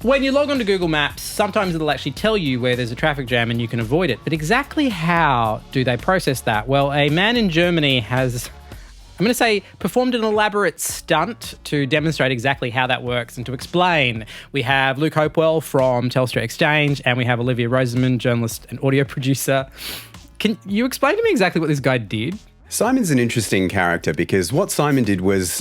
When you log onto Google Maps, sometimes it'll actually tell you where there's a traffic jam and you can avoid it. But exactly how do they process that? Well, a man in Germany has, I'm going to say, performed an elaborate stunt to demonstrate exactly how that works. And to explain, we have Luke Hopewell from Telstra Exchange and we have Olivia Rosenman, journalist and audio producer. Can you explain to me exactly what this guy did? Simon's an interesting character because what Simon did was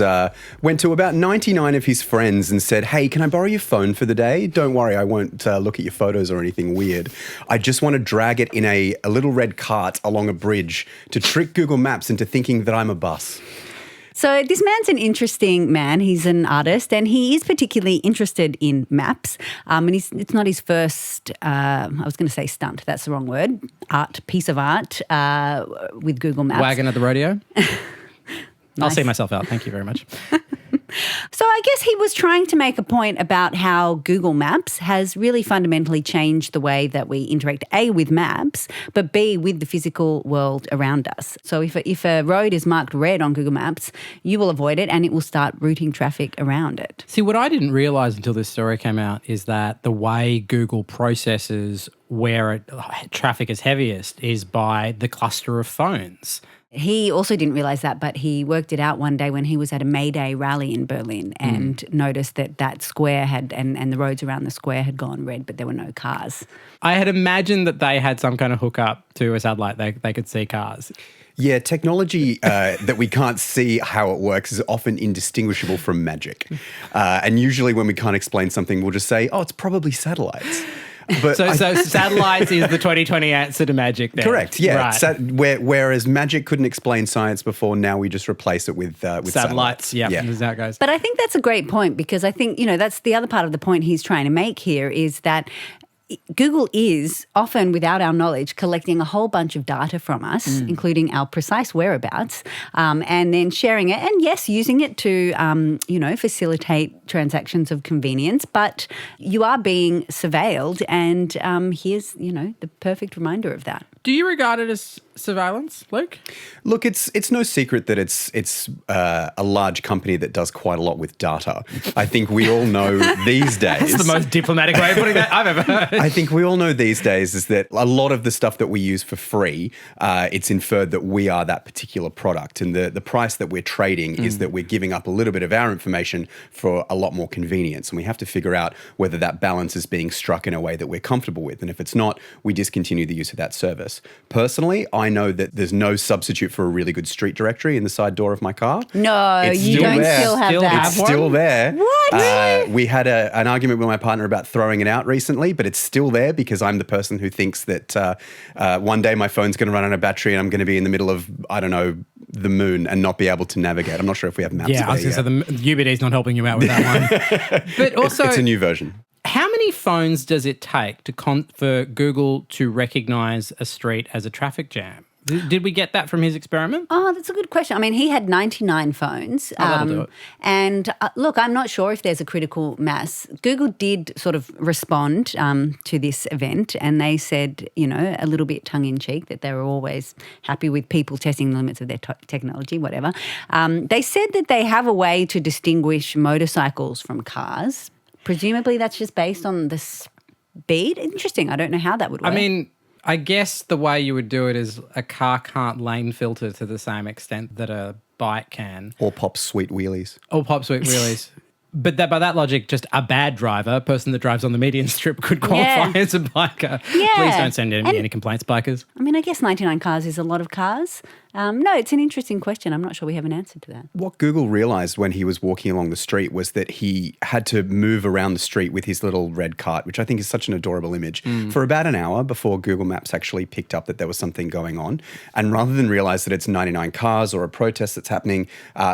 went to about 99 of his friends and said, hey, can I borrow your phone for the day? Don't worry, I won't look at your photos or anything weird. I just want to drag it in a little red cart along a bridge to trick Google Maps into thinking that I'm a bus. So this man's an interesting man. He's an artist and he is particularly interested in maps. And it's not his first, I was going to say stunt, that's the wrong word, piece of art with Google Maps. Wagon at the rodeo? Nice. I'll see myself out. Thank you very much. So I guess he was trying to make a point about how Google Maps has really fundamentally changed the way that we interact, A, with maps, but B, with the physical world around us. So if a road is marked red on Google Maps, you will avoid it and it will start routing traffic around it. See, what I didn't realise until this story came out is that the way Google processes where traffic is heaviest is by the cluster of phones. He also didn't realise that, but he worked it out one day when he was at a May Day rally in Berlin and noticed that square had, and the roads around the square had gone red, but there were no cars. I had imagined that they had some kind of hookup to a satellite. They could see cars. Yeah, technology that we can't see how it works is often indistinguishable from magic. And usually when we can't explain something, we'll just say, oh, it's probably satellites. But so satellites is the 2020 answer to magic then? Correct, yeah. Right. Whereas magic couldn't explain science before, now we just replace it with satellites. Yeah, that's how it goes. But I think that's a great point because I think, that's the other part of the point he's trying to make here is that Google is often, without our knowledge, collecting a whole bunch of data from us, including our precise whereabouts, and then sharing it and, yes, using it to, facilitate transactions of convenience. But you are being surveilled and here's, the perfect reminder of that. Do you regard it as surveillance, Luke? Look, it's no secret that it's a large company that does quite a lot with data. I think we all know these days. That's the most diplomatic way of putting that I've ever heard. I think we all know these days is that a lot of the stuff that we use for free, it's inferred that we are that particular product. And the price that we're trading is that we're giving up a little bit of our information for a lot more convenience. And we have to figure out whether that balance is being struck in a way that we're comfortable with. And if it's not, we discontinue the use of that service. Personally, I know that there's no substitute for a really good street directory in the side door of my car. No, it's you don't still have that. It's still there. What? We had an argument with my partner about throwing it out recently, but it's still there because I'm the person who thinks that one day my phone's going to run out of battery and I'm going to be in the middle of, I don't know, the moon and not be able to navigate. I'm not sure if we have maps. Yeah, I was going to say the UBD's not helping you out with that one. But also, it's a new version. How many phones does it take for Google to recognise a street as a traffic jam? Did we get that from his experiment? Oh, that's a good question. I mean, he had 99 phones. That'll do it. And look, I'm not sure if there's a critical mass. Google did sort of respond to this event and they said, a little bit tongue-in-cheek that they were always happy with people testing the limits of their technology, whatever. They said that they have a way to distinguish motorcycles from cars. Presumably that's just based on the speed. Interesting. I don't know how that would work. I mean, I guess the way you would do it is a car can't lane filter to the same extent that a bike can. Or pop sweet wheelies. But by that logic, just a bad driver, a person that drives on the median strip could qualify as a biker. Yeah. Please don't send in any complaints, bikers. I mean, I guess 99 cars is a lot of cars. No, it's an interesting question. I'm not sure we have an answer to that. What Google realised when he was walking along the street was that he had to move around the street with his little red cart, which I think is such an adorable image, for about an hour before Google Maps actually picked up that there was something going on. And rather than realise that it's 99 cars or a protest that's happening,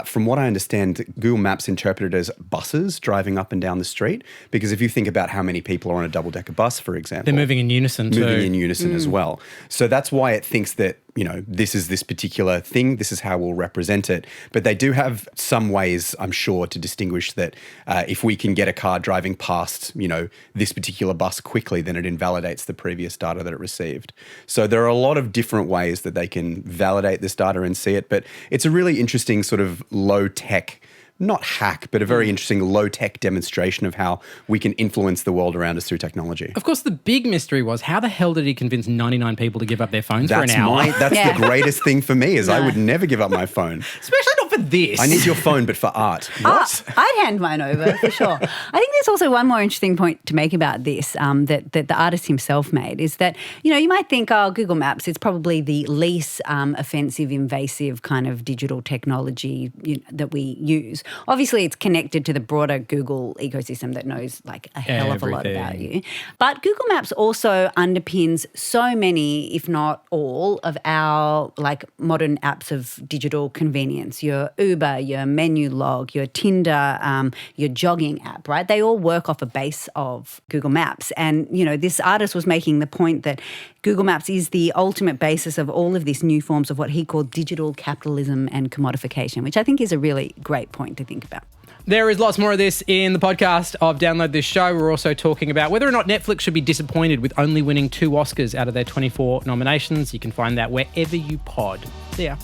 from what I understand, Google Maps interpreted it as buses driving up and down the street. Because if you think about how many people are on a double-decker bus, for example. They're moving in unison too. Moving in unison as well. So that's why it thinks that, this is this particular thing, this is how we'll represent it. But they do have some ways, I'm sure, to distinguish that if we can get a car driving past, this particular bus quickly, then it invalidates the previous data that it received. So there are a lot of different ways that they can validate this data and see it. But it's a really interesting sort of low-tech not hack, but a very interesting low-tech demonstration of how we can influence the world around us through technology. Of course, the big mystery was how the hell did he convince 99 people to give up their phones for an hour? That's Yeah. the greatest thing for me is I would never give up my phone. Especially not for this. I need your phone, but for art. What? I'd hand mine over for sure. I think there's also one more interesting point to make about this that the artist himself made is that, you might think, Google Maps, it's probably the least offensive, invasive kind of digital technology that we use. Obviously, it's connected to the broader Google ecosystem that knows like a hell of a lot about you. But Google Maps also underpins so many, if not all, of our like modern apps of digital convenience. Your Uber, your Menu Log, your Tinder, your jogging app, right? They all work off a base of Google Maps. And, this artist was making the point that Google Maps is the ultimate basis of all of these new forms of what he called digital capitalism and commodification, which I think is a really great point to think about. There is lots more of this in the podcast of Download This Show. We're also talking about whether or not Netflix should be disappointed with only winning 2 Oscars out of their 24 nominations. You can find that wherever you pod. See ya.